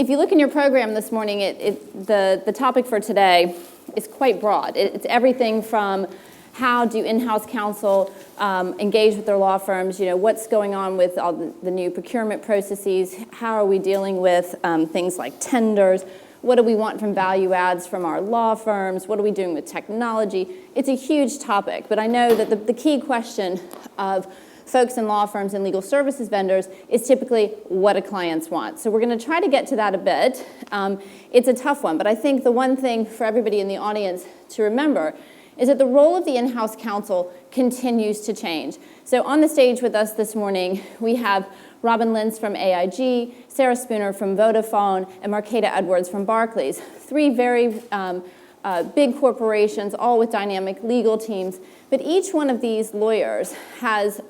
if you look in your program this morning, the topic for today is quite broad. It's everything from how do in-house counsel engage with their law firms, what's going on with all the new procurement processes, how are we dealing with things like tenders, what do we want from value adds from our law firms, what are we doing with technology. It's a huge topic, but I know that the key question of folks in law firms and legal services vendors is typically what do clients want. So we're going to try to get to that a bit. It's a tough one, but I think the one thing for everybody in the audience to remember is that the role of the in-house counsel continues to change. So on the stage with us this morning, we have Robin Lentz from AIG, Sarah Spooner from Vodafone, and Marketa Edwards from Barclays. Three very big corporations, all with dynamic legal teams, but each one of these lawyers has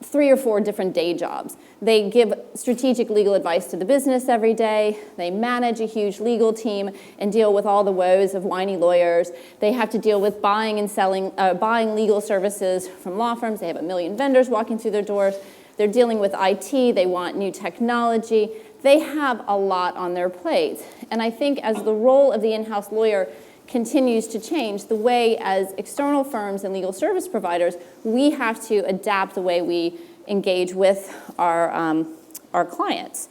3 or 4 different day jobs. They give strategic legal advice to the business every day. They manage a huge legal team and deal with all the woes of whiny lawyers. They have to deal with buying and selling, buying legal services from law firms. They have 1 million vendors walking through their doors. They're dealing with IT. They want new technology. They have a lot on their plate. And I think as the role of the in-house lawyer continues to change, the way as external firms and legal service providers, we have to adapt the way we engage with our clients.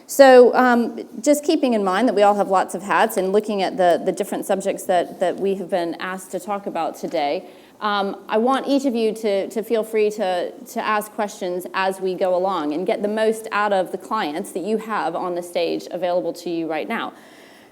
So just keeping in mind that we all have lots of hats and looking at the different subjects that we have been asked to talk about today, I want each of you to feel free to ask questions as we go along and get the most out of the clients that you have on the stage available to you right now.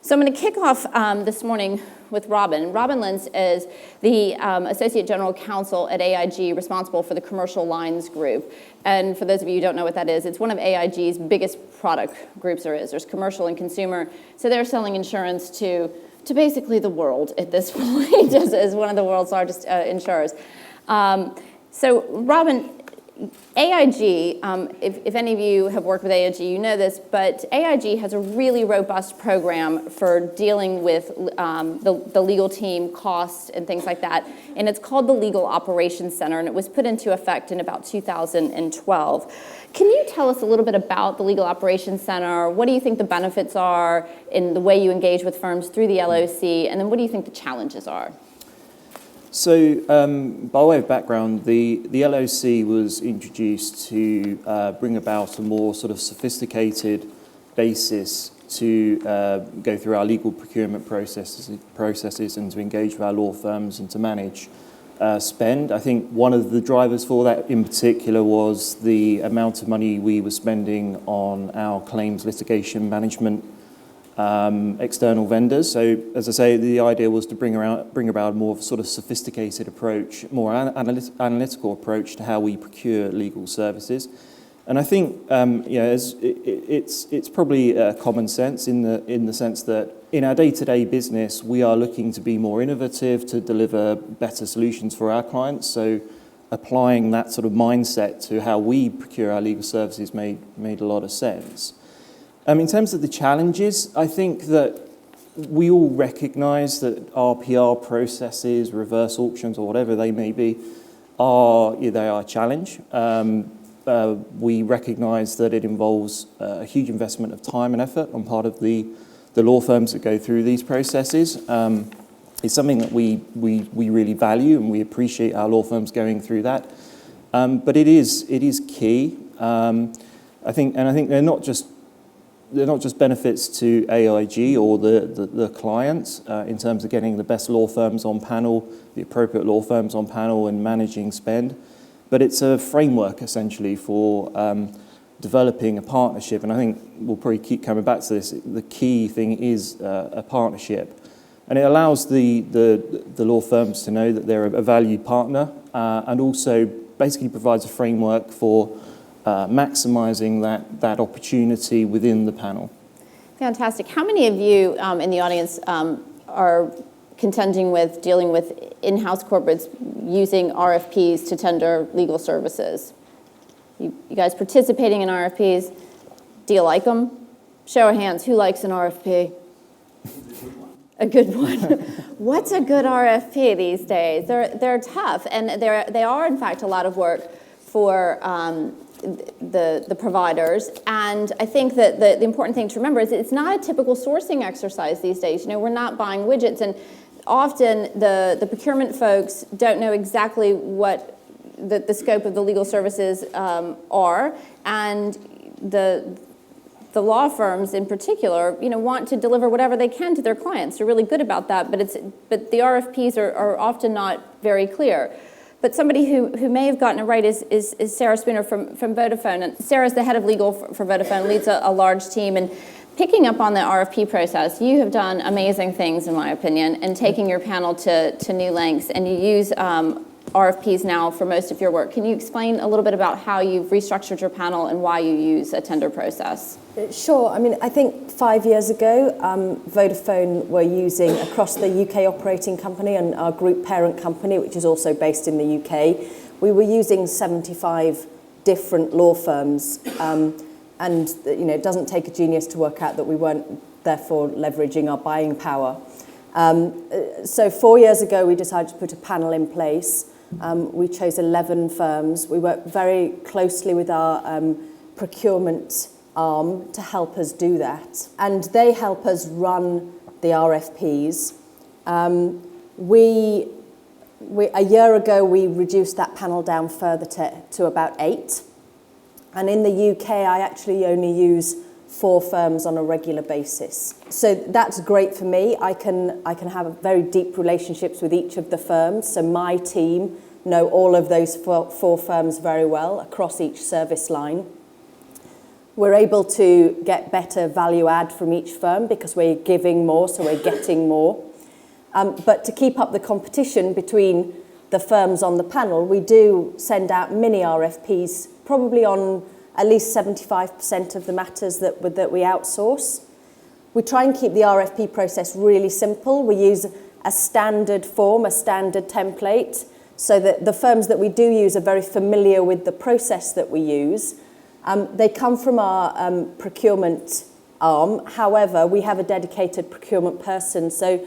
So I'm going to kick off this morning with Robin. Robin Lentz is the Associate General Counsel at AIG, responsible for the commercial lines group. And for those of you who don't know what that is, it's one of AIG's biggest product groups there is. There's commercial and consumer. So they're selling insurance to basically the world at this point, as one of the world's largest insurers. So Robin, AIG, if any of you have worked with AIG, you know this, but AIG has a really robust program for dealing with the legal team costs and things like that, and it's called the Legal Operations Center, and it was put into effect in about 2012. Can you tell us a little bit about the Legal Operations Center? What do you think the benefits are in the way you engage with firms through the LOC, and then what do you think the challenges are? So, by way of background, the LOC was introduced to bring about a more sort of sophisticated basis to go through our legal procurement processes and to engage with our law firms and to manage spend. I think one of the drivers for that in particular was the amount of money we were spending on our claims litigation management external vendors. So, as I say, the idea was to bring about a more sort of sophisticated approach, more analytical approach to how we procure legal services. And I think it's probably common sense in the sense that in our day-to-day business we are looking to be more innovative, to deliver better solutions for our clients. So, applying that sort of mindset to how we procure our legal services made a lot of sense. In terms of the challenges, I think that we all recognise that RPR processes, reverse auctions, or whatever they may be, are a challenge. We recognise that it involves a huge investment of time and effort on part of the law firms that go through these processes. It's something that we really value, and we appreciate our law firms going through that. But it is key. I think they're not just benefits to AIG or the clients in terms of getting the best law firms on panel, the appropriate law firms on panel and managing spend, but it's a framework essentially for developing a partnership. And I think we'll probably keep coming back to this. The key thing is a partnership. And it allows the law firms to know that they're a valued partner and also basically provides a framework for maximising that opportunity within the panel. Fantastic. How many of you in the audience are contending with dealing with in-house corporates using RFPs to tender legal services? You guys participating in RFPs? Do you like them? Show of hands, who likes an RFP? A good one. What's a good RFP these days? They're tough, and they are in fact a lot of work for the providers. And I think that the important thing to remember is it's not a typical sourcing exercise these days. You know, we're not buying widgets, and often the procurement folks don't know exactly what the scope of the legal services are, and the law firms in particular, you know, want to deliver whatever they can to their clients. They're really good about that, but the RFPs are often not very clear. But somebody who may have gotten it right is Sarah Spooner from Vodafone. And Sarah's the head of legal for Vodafone, leads a large team. And picking up on the RFP process, you have done amazing things, in my opinion, and taking your panel to new lengths. And you use RFPs now for most of your work. Can you explain a little bit about how you've restructured your panel and why you use a tender process? Sure. I mean, I think 5 years ago, Vodafone were using, across the UK operating company and our group parent company, which is also based in the UK, we were using 75 different law firms. And, you know, it doesn't take a genius to work out that we weren't therefore leveraging our buying power. So 4 years ago, we decided to put a panel in place. We chose 11 firms. We worked very closely with our procurement arm to help us do that. And they help us run the RFPs. A year ago, we reduced that panel down further to about 8. And in the UK, I actually only use 4 firms on a regular basis. So that's great for me. I can have very deep relationships with each of the firms. So my team know all of those 4 firms very well across each service line. We're able to get better value add from each firm because we're giving more, so we're getting more. But to keep up the competition between the firms on the panel, we do send out mini RFPs, probably on at least 75% of the matters that we outsource. We try and keep the RFP process really simple. We use a standard form, a standard template, so that the firms that we do use are very familiar with the process that we use. They come from our procurement arm. However, we have a dedicated procurement person, so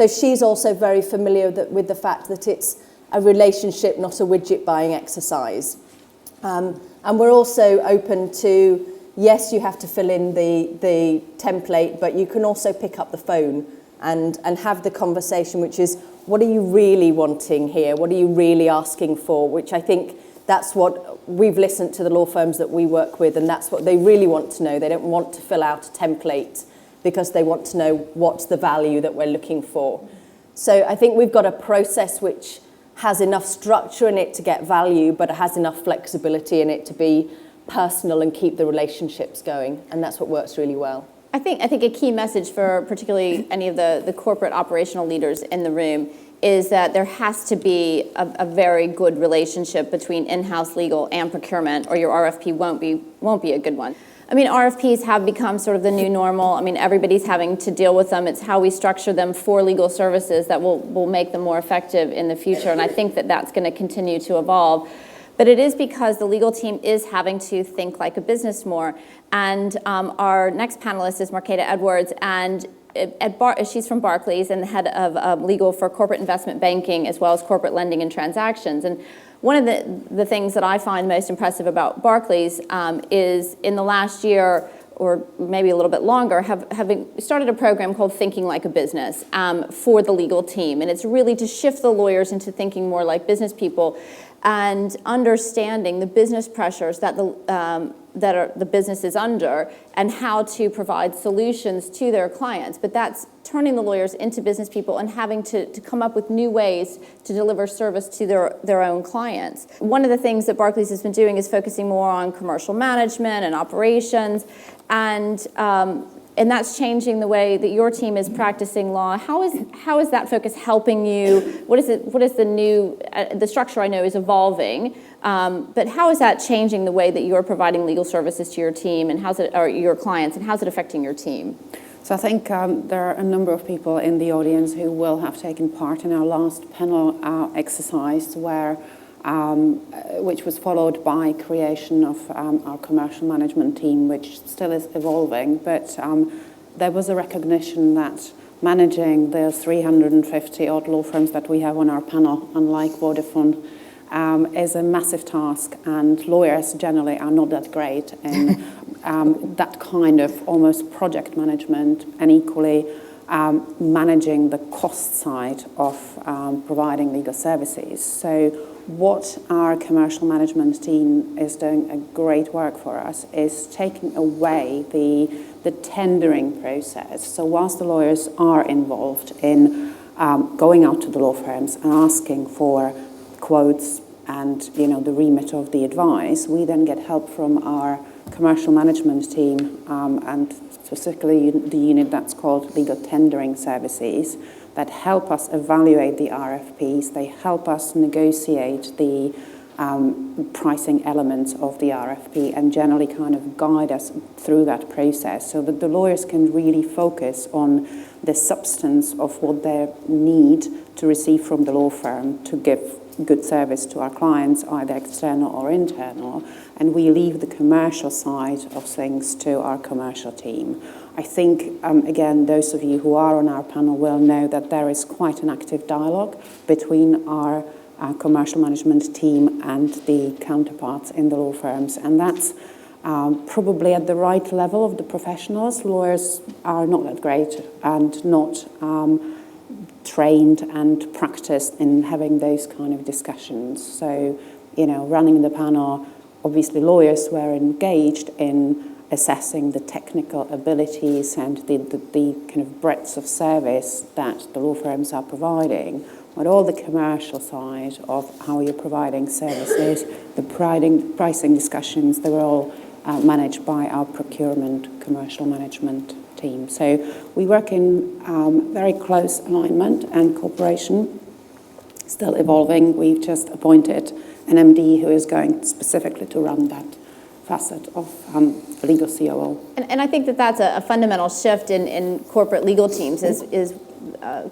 she's also very familiar with the fact that it's a relationship, not a widget buying exercise. And we're also open to, yes, you have to fill in the template, but you can also pick up the phone and have the conversation, which is, what are you really wanting here? What are you really asking for? Which I think that's what we've listened to the law firms that we work with, and that's what they really want to know. They don't want to fill out a template because they want to know what's the value that we're looking for. So I think we've got a process which has enough structure in it to get value, but it has enough flexibility in it to be personal and keep the relationships going, and that's what works really well. I think a key message for particularly any of the corporate operational leaders in the room is that there has to be a very good relationship between in-house legal and procurement, or your RFP won't be a good one. I mean, RFPs have become sort of the new normal. I mean, everybody's having to deal with them. It's how we structure them for legal services that will make them more effective in the future, and I think that that's going to continue to evolve. But it is because the legal team is having to think like a business more. And our next panelist is Marketa Edwards, and she's from Barclays and the head of legal for corporate investment banking as well as corporate lending and transactions. And one of the things that I find most impressive about Barclays is in the last year, or maybe a little bit longer, having started a program called Thinking Like a Business for the legal team. And it's really to shift the lawyers into thinking more like business people and understanding the business pressures that the business is under and how to provide solutions to their clients. But that's turning the lawyers into business people and having to come up with new ways to deliver service to their own clients. One of the things that Barclays has been doing is focusing more on commercial management and operations, and that's changing the way that your team is practicing law. How is that focus helping you? What is the new, the structure I know is evolving, but how is that changing the way that you're providing legal services to your team and or your clients, and how's it affecting your team? So I think there are a number of people in the audience who will have taken part in our last panel exercise which was followed by creation of our commercial management team, which still is evolving. But there was a recognition that managing the 350 odd law firms that we have on our panel, unlike Vodafone, is a massive task, and lawyers generally are not that great in that kind of almost project management, and equally managing the cost side of providing legal services. So what our commercial management team is doing a great work for us is taking away the tendering process. So whilst the lawyers are involved in going out to the law firms and asking for quotes and the remit of the advice, we then get help from our commercial management team and specifically the unit that's called Legal Tendering Services, that help us evaluate the RFPs. They help us negotiate the pricing elements of the RFP and generally kind of guide us through that process so that the lawyers can really focus on the substance of what they need to receive from the law firm to give good service to our clients, either external or internal, and we leave the commercial side of things to our commercial team. I think, again, those of you who are on our panel will know that there is quite an active dialogue between our commercial management team and the counterparts in the law firms, and that's probably at the right level of the professionals. Lawyers are not that great and not trained and practiced in having those kind of discussions. So, running the panel, obviously lawyers were engaged in assessing the technical abilities and the kind of breadth of service that the law firms are providing, but all the commercial side of how you're providing services, the pricing discussions, they were all managed by our procurement commercial management team. So we work in very close alignment and cooperation, still evolving. We've just appointed an MD who is going specifically to run that facet of legal COO. And I think that that's a fundamental shift in corporate legal teams is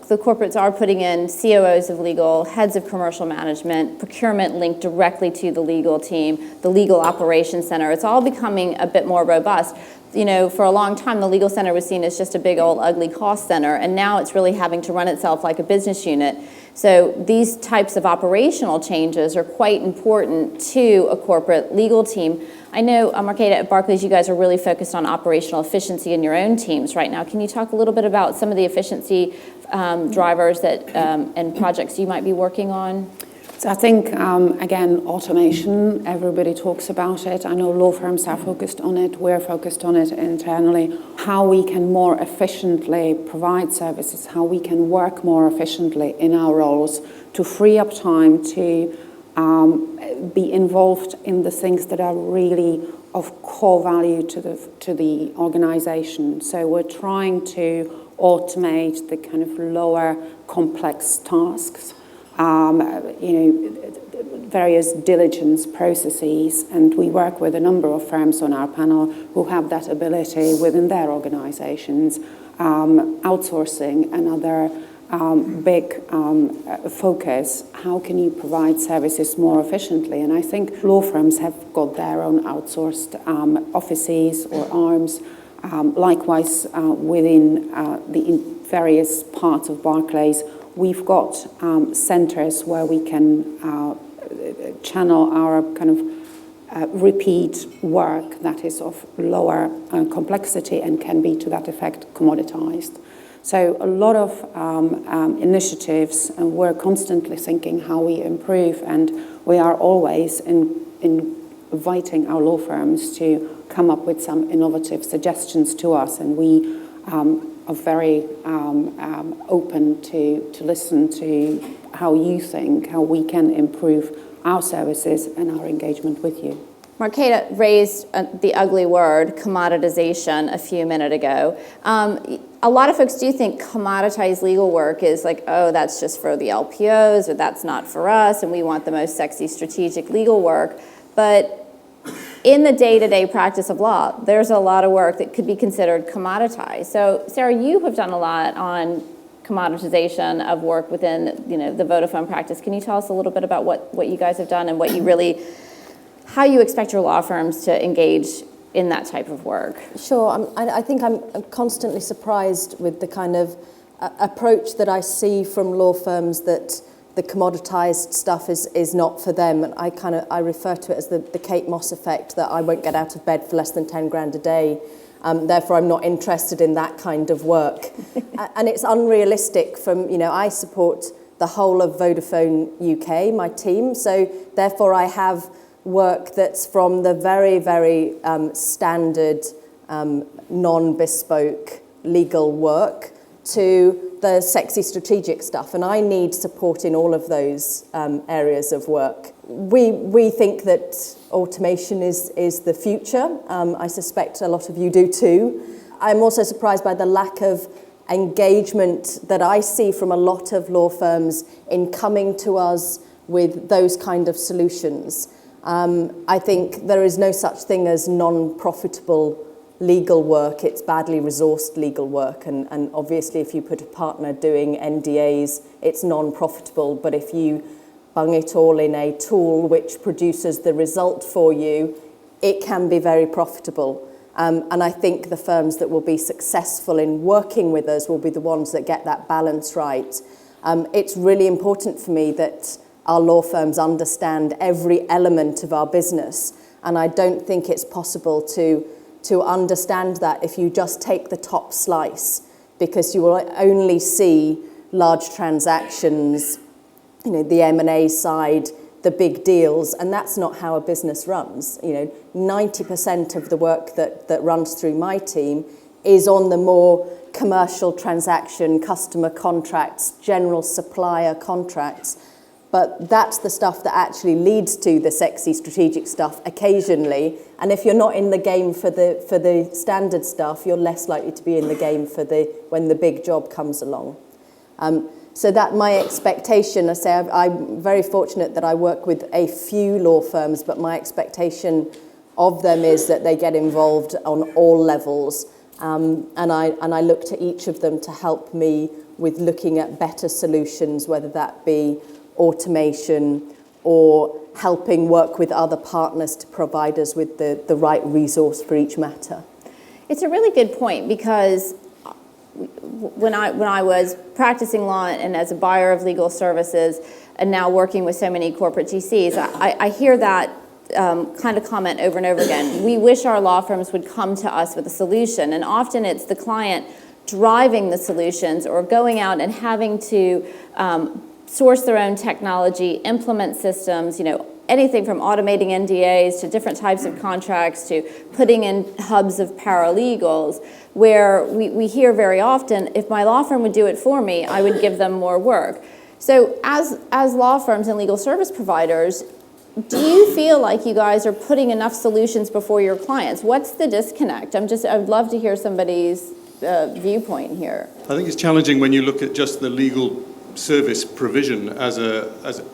the corporates are putting in COOs of legal, heads of commercial management, procurement linked directly to the legal team, the legal operations center. It's all becoming a bit more robust. For a long time, the legal center was seen as just a big old ugly cost center, and now it's really having to run itself like a business unit. So these types of operational changes are quite important to a corporate legal team. I know, Marketa, at Barclays, you guys are really focused on operational efficiency in your own teams right now. Can you talk a little bit about some of the efficiency drivers that and projects you might be working on? So I think, again, automation, everybody talks about it. I know law firms are focused on it. We're focused on it internally. How we can more efficiently provide services, how we can work more efficiently in our roles to free up time to be involved in the things that are really of core value to the organization. So we're trying to automate the kind of lower complex tasks. Various diligence processes, and we work with a number of firms on our panel who have that ability within their organizations. Outsourcing, another big focus. How can you provide services more efficiently? And I think law firms have got their own outsourced offices or arms. Likewise, within the various parts of Barclays, we've got centers where we can channel our kind of repeat work that is of lower complexity and can be, to that effect, commoditized. So a lot of initiatives, and we're constantly thinking how we improve, and we are always inviting our law firms to come up with some innovative suggestions to us, and we are very open to listen to how you think, how we can improve our services and our engagement with you. Marketa raised the ugly word, commoditization, a few minutes ago. A lot of folks do think commoditized legal work is like, oh, that's just for the LPOs, or that's not for us, and we want the most sexy strategic legal work. But in the day-to-day practice of law, there's a lot of work that could be considered commoditized. So, Sarah, you have done a lot on commoditization of work within, the Vodafone practice. Can you tell us a little bit about what you guys have done and what you really, how you expect your law firms to engage in that type of work? Sure. I think I'm constantly surprised with the kind of approach that I see from law firms that the commoditized stuff is not for them. And I refer to it as the Kate Moss effect, that I won't get out of bed for less than 10 grand a day. Therefore, I'm not interested in that kind of work. And it's unrealistic from, I support the whole of Vodafone UK, my team. So therefore, I have work that's from the very, very standard, non-bespoke legal work to the sexy strategic stuff, and I need support in all of those areas of work. We think that automation is the future. I suspect a lot of you do too. I'm also surprised by the lack of engagement that I see from a lot of law firms in coming to us with those kind of solutions. I think there is no such thing as non-profitable legal work. It's badly resourced legal work, and obviously if you put a partner doing NDAs, it's non-profitable, but if you bung it all in a tool which produces the result for you, it can be very profitable. And I think the firms that will be successful in working with us will be the ones that get that balance right. It's really important for me that our law firms understand every element of our business, and I don't think it's possible to understand that if you just take the top slice, because you will only see large transactions, the M&A side, the big deals, and that's not how a business runs. 90% of the work that runs through my team is on the more commercial transaction, customer contracts, general supplier contracts. But that's the stuff that actually leads to the sexy strategic stuff occasionally. And if you're not in the game for the standard stuff, you're less likely to be in the game for when the big job comes along. So that my expectation, I say I'm very fortunate that I work with a few law firms, but my expectation of them is that they get involved on all levels. And I look to each of them to help me with looking at better solutions, whether that be automation or helping work with other partners to provide us with the right resource for each matter. It's a really good point, because when I was practicing law and as a buyer of legal services and now working with so many corporate GCs, I hear that kind of comment over and over again. We wish our law firms would come to us with a solution, and often it's the client driving the solutions or going out and having to source their own technology, implement systems, anything from automating NDAs to different types of contracts to putting in hubs of paralegals, where we hear very often, if my law firm would do it for me, I would give them more work. So as law firms and legal service providers, do you feel like you guys are putting enough solutions before your clients? What's the disconnect? I'd love to hear somebody's viewpoint here. I think it's challenging when you look at just the legal service provision as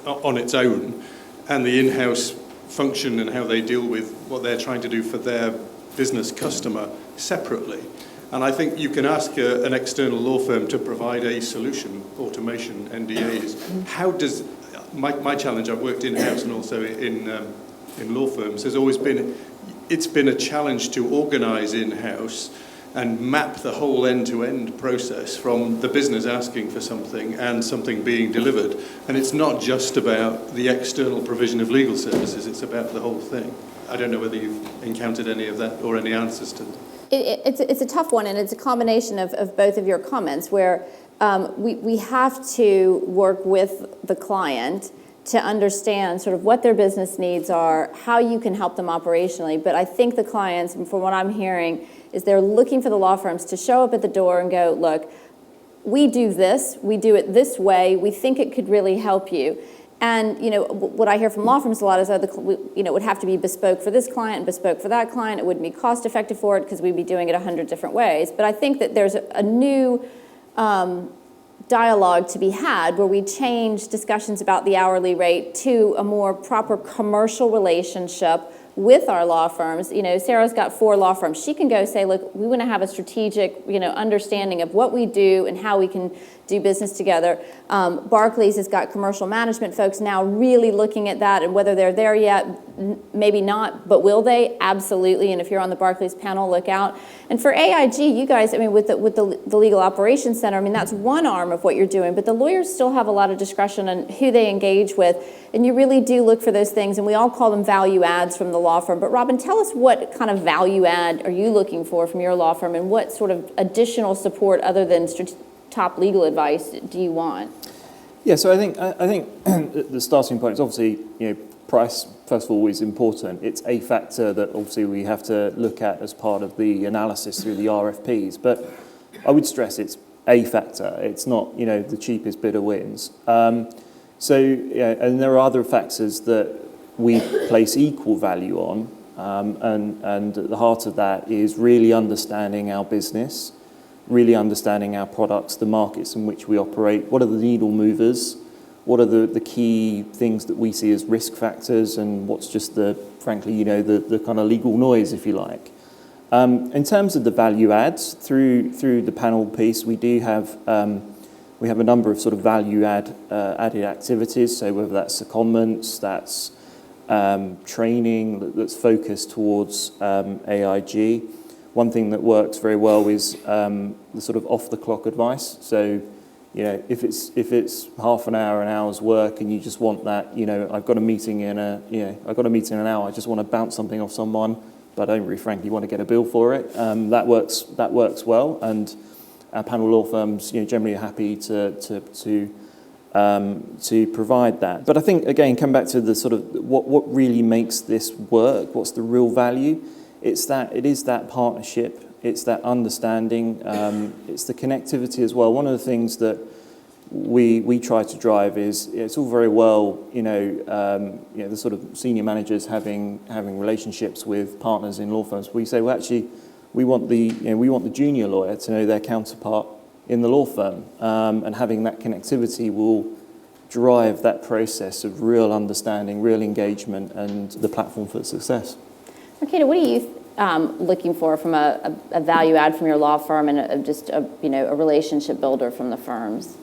on its own, and the in-house function and how they deal with what they're trying to do for their business customer separately. And I think you can ask an external law firm to provide a solution, automation, NDAs. How does my challenge? I've worked in-house and also in law firms. Has always been it's been a challenge to organise in-house and map the whole end-to-end process from the business asking for something and something being delivered. And it's not just about the external provision of legal services, it's about the whole thing. I don't know whether you've encountered any of that or any answers to that. It's a tough one, and it's a combination of both of your comments, where we have to work with the client to understand sort of what their business needs are, how you can help them operationally. But I think the clients, from what I'm hearing, is they're looking for the law firms to show up at the door and go, look, we do this, we do it this way, we think it could really help you. And what I hear from law firms a lot is, it would have to be bespoke for this client and bespoke for that client. It wouldn't be cost effective for it because we'd be doing it 100 different ways. But I think that there's a new dialogue to be had where we change discussions about the hourly rate to a more proper commercial relationship with our law firms. Sarah's got 4 law firms. She can go say, look, we want to have a strategic, understanding of what we do and how we can do business together. Barclays has got commercial management folks now really looking at that, and whether they're there yet, maybe not, but will they? Absolutely. And if you're on the Barclays panel, look out. And for AIG, you guys, I mean, with the Legal Operations Center, I mean, that's one arm of what you're doing, but the lawyers still have a lot of discretion on who they engage with, and you really do look for those things, and we all call them value adds from the law firm. But Robin, tell us, what kind of value add are you looking for from your law firm, and what sort of additional support other than top legal advice do you want? Yeah, so I think the starting point is obviously, price, first of all, is important. It's a factor that obviously we have to look at as part of the analysis through the RFPs. But I would stress it's a factor. It's not, the cheapest bidder wins. And there are other factors that we place equal value on. And at the heart of that is really understanding our business, really understanding our products, the markets in which we operate, what are the needle movers, what are the key things that we see as risk factors, and what's just the kind of legal noise, if you like. In terms of the value adds, through the panel piece, we do have a number of sort of value added activities. So whether that's secondments, that's training that's focused towards AIG. One thing that works very well is the sort of off-the-clock advice. So, if it's half an hour, an hour's work, and you just want that, I've got a meeting in an hour. I just want to bounce something off someone, but I don't really, frankly, want to get a bill for it. That works well, and our panel law firms, generally are happy to provide that. But I think, again, come back to the sort of what really makes this work. What's the real value? It is that partnership, it's that understanding, it's the connectivity as well. One of the things that we try to drive is, it's all very well, the sort of senior managers having relationships with partners in law firms. We say, well, actually, we want the junior lawyer to know their counterpart in the law firm, and having that connectivity will drive that process of real understanding, real engagement, and the platform for success. Marketa, what are you looking for from a value add from your law firm, and a relationship builder from the firms?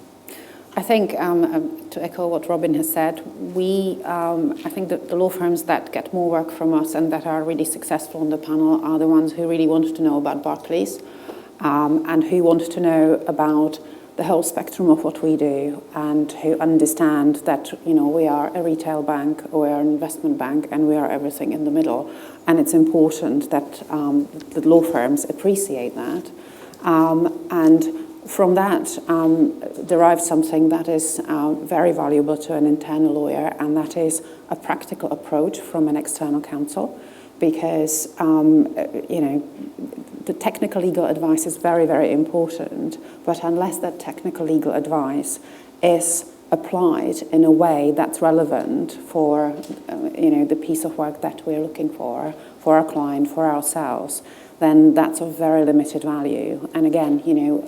I think, to echo what Robin has said, I think that the law firms that get more work from us and that are really successful on the panel are the ones who really want to know about Barclays, and who want to know about the whole spectrum of what we do, and who understand that we are a retail bank, or we are an investment bank, and we are everything in the middle. And it's important that the law firms appreciate that, and from that derives something that is very valuable to an internal lawyer, and that is a practical approach from an external counsel, because the technical legal advice is very, very important, but unless that technical legal advice is applied in a way that's relevant for the piece of work that we're looking for our client, for ourselves, then that's of very limited value. And again,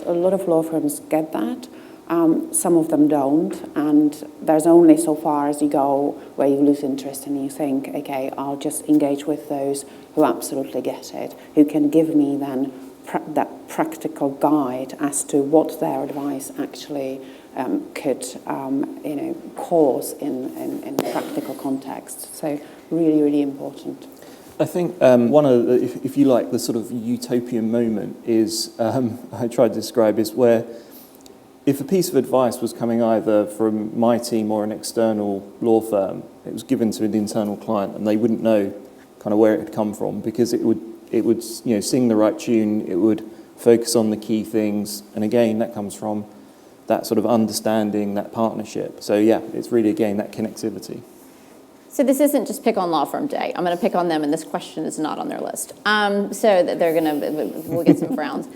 a lot of law firms get that. Some of them don't, and there's only so far as you go where you lose interest and you think, okay, I'll just engage with those who absolutely get it, who can give me then that practical guide as to what their advice actually could cause in practical context. So really, really important. I think one of the, if you like, the sort of utopian moment is, I tried to describe, is where if a piece of advice was coming either from my team or an external law firm, it was given to an internal client, and they wouldn't know kind of where it had come from, because it would sing the right tune, it would focus on the key things, and again that comes from that sort of understanding, that partnership. So yeah, it's really again that connectivity. So this isn't just pick on law firm day. I'm going to pick on them, and this question is not on their list. So that we'll get some frowns.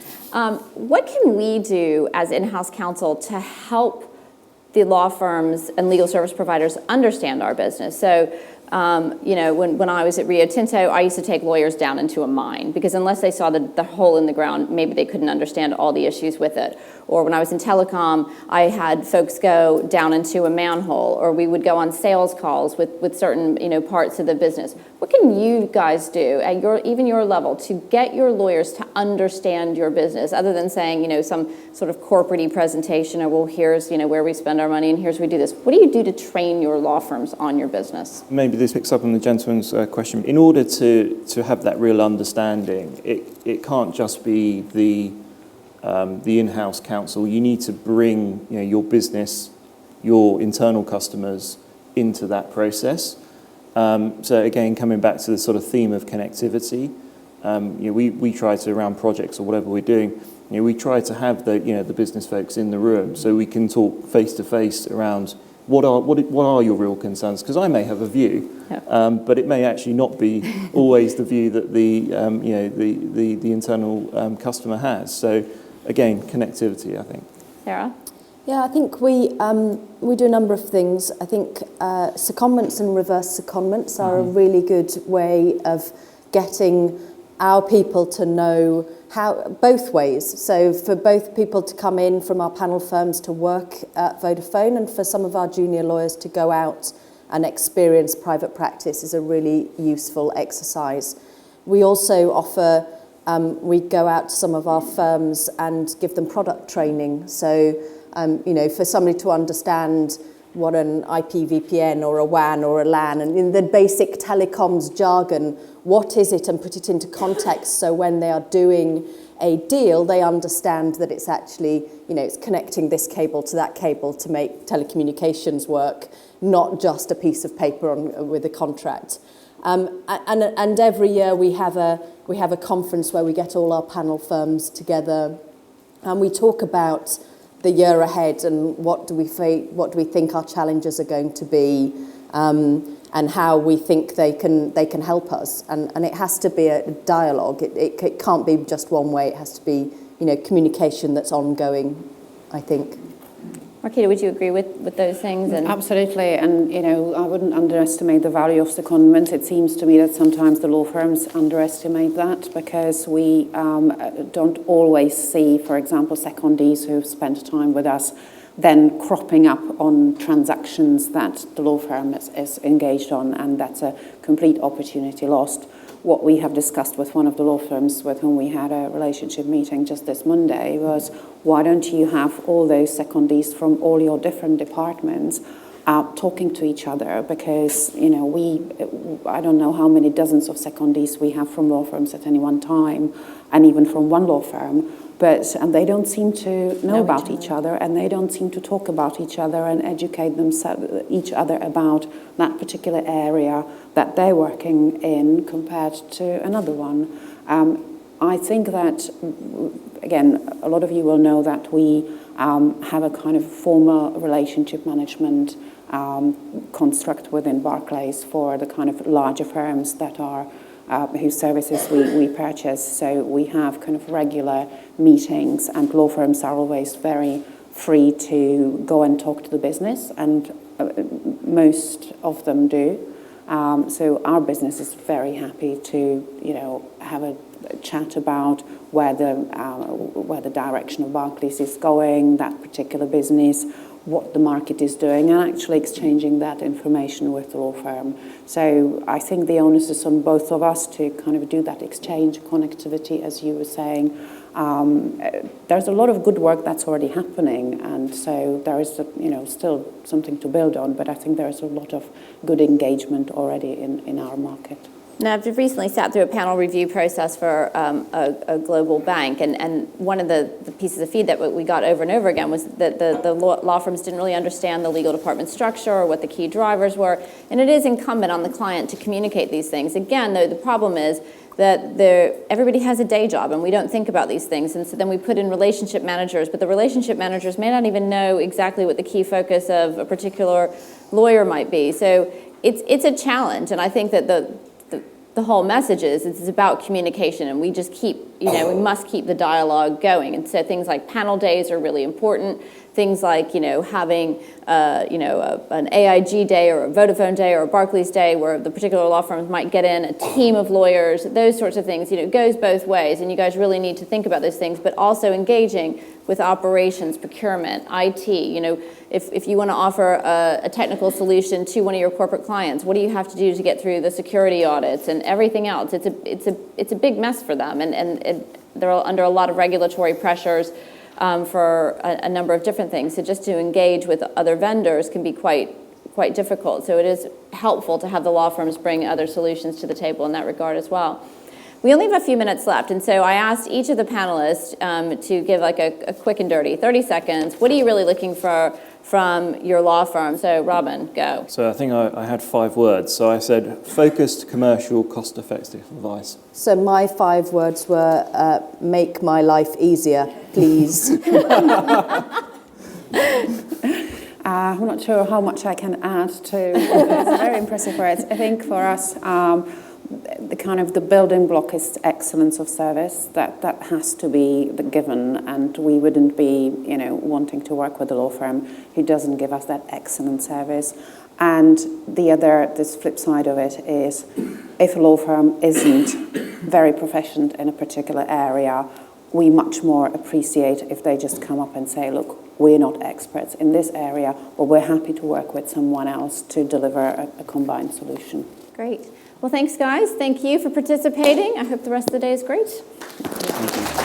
What can we do as in-house counsel to help the law firms and legal service providers understand our business? So When I was at Rio Tinto, I used to take lawyers down into a mine because unless they saw the hole in the ground, maybe they couldn't understand all the issues with it. Or when I was in telecom, I had folks go down into a manhole, or we would go on sales calls with certain parts of the business. What can you guys do at even your level to get your lawyers to understand your business, other than saying some sort of corporate-y presentation, or well, here's where we spend our money and here's we do this. What do you do to train your law firms on your business? Maybe this picks up on the gentleman's question. In order to have that real understanding, it can't just be the in-house counsel. You need to bring your business, your internal customers into that process. So again, coming back to the sort of theme of connectivity, we try to, around projects or whatever we're doing, we try to have the business folks in the room so we can talk face to face around what are your real concerns? Because I may have a view, but it may actually not be always the view that the internal customer has. So again, connectivity, I think. Sarah? Yeah, I think we do a number of things. I think secondments and reverse secondments are a really good way of getting our people to know how both ways. So for both people to come in from our panel firms to work at Vodafone, and for some of our junior lawyers to go out and experience private practice is a really useful exercise. We also offer, we go out to some of our firms and give them product training. So for somebody to understand what an IPVPN or a WAN or a LAN, and in the basic telecoms jargon, what is it, and put it into context so when they are doing a deal, they understand that it's actually, it's connecting this cable to that cable to make telecommunications work, not just a piece of paper with a contract. And every year we have a conference where we get all our panel firms together, and we talk about the year ahead and what do we think our challenges are going to be, and how we think they can help us. And it has to be a dialogue. It can't be just one way. It has to be communication that's ongoing, I think. Marquita, would you agree with those things? And absolutely, and I wouldn't underestimate the value of secondment. It seems to me that sometimes the law firms underestimate that because we don't always see, for example, secondees who've spent time with us then cropping up on transactions that the law firm is engaged on, and that's a complete opportunity lost. What we have discussed with one of the law firms with whom we had a relationship meeting just this Monday was, why don't you have all those secondees from all your different departments talking to each other? Because, I don't know how many dozens of secondees we have from law firms at any one time, and even from one law firm. And they don't seem to know about each other, and they don't seem to talk about each other and educate each other about that particular area that they're working in compared to another one. I think that, again, a lot of you will know that we have a kind of formal relationship management construct within Barclays for the kind of larger firms that are whose services we purchase. So we have kind of regular meetings, and law firms are always very free to go and talk to the business, and most of them do. So our business is very happy to have a chat about where the direction of Barclays is going, that particular business, what the market is doing, and actually exchanging that information with the law firm. So I think the onus is on both of us to kind of do that exchange, connectivity, as you were saying. There's a lot of good work that's already happening, and so there is still something to build on, but I think there's a lot of good engagement already in our market. Now, I've recently sat through a panel review process for a global bank, and one of the pieces of feedback that we got over and over again was that the law firms didn't really understand the legal department structure or what the key drivers were, and it is incumbent on the client to communicate these things. Again, though, the problem is that everybody has a day job, and we don't think about these things, and so then we put in relationship managers, but the relationship managers may not even know exactly what the key focus of a particular lawyer might be. So it's a challenge, and I think that the whole message is. It's about communication, and we just keep, we must keep the dialogue going. And so things like panel days are really important. Things like, having, an AIG day or a Vodafone day or a Barclays day where the particular law firms might get in a team of lawyers, those sorts of things, it goes both ways. And you guys really need to think about those things, but also engaging with operations, procurement, IT. If you want to offer a technical solution to one of your corporate clients, what do you have to do to get through the security audits and everything else? It's a big mess for them, and they're under a lot of regulatory pressures for a number of different things. So just to engage with other vendors can be quite difficult. So it is helpful to have the law firms bring other solutions to the table in that regard as well. We only have a few minutes left, and so I asked each of the panelists to give like a quick and dirty, 30 seconds. What are you really looking for from your law firm? So Robin, go. So I think I had 5 words. So I said focused, commercial, cost-effective advice. So my 5 words were, make my life easier, please. I'm not sure how much I can add to it's very impressive words. I think for us, the building block is excellence of service. That has to be the given, and we wouldn't be, wanting to work with a law firm who doesn't give us that excellent service. And this flip side of it is, if a law firm isn't very proficient in a particular area, we much more appreciate if they just come up and say, look, we're not experts in this area, but we're happy to work with someone else to deliver a combined solution. Great. Well, thanks, guys. Thank you for participating. I hope the rest of the day is great. Thank you.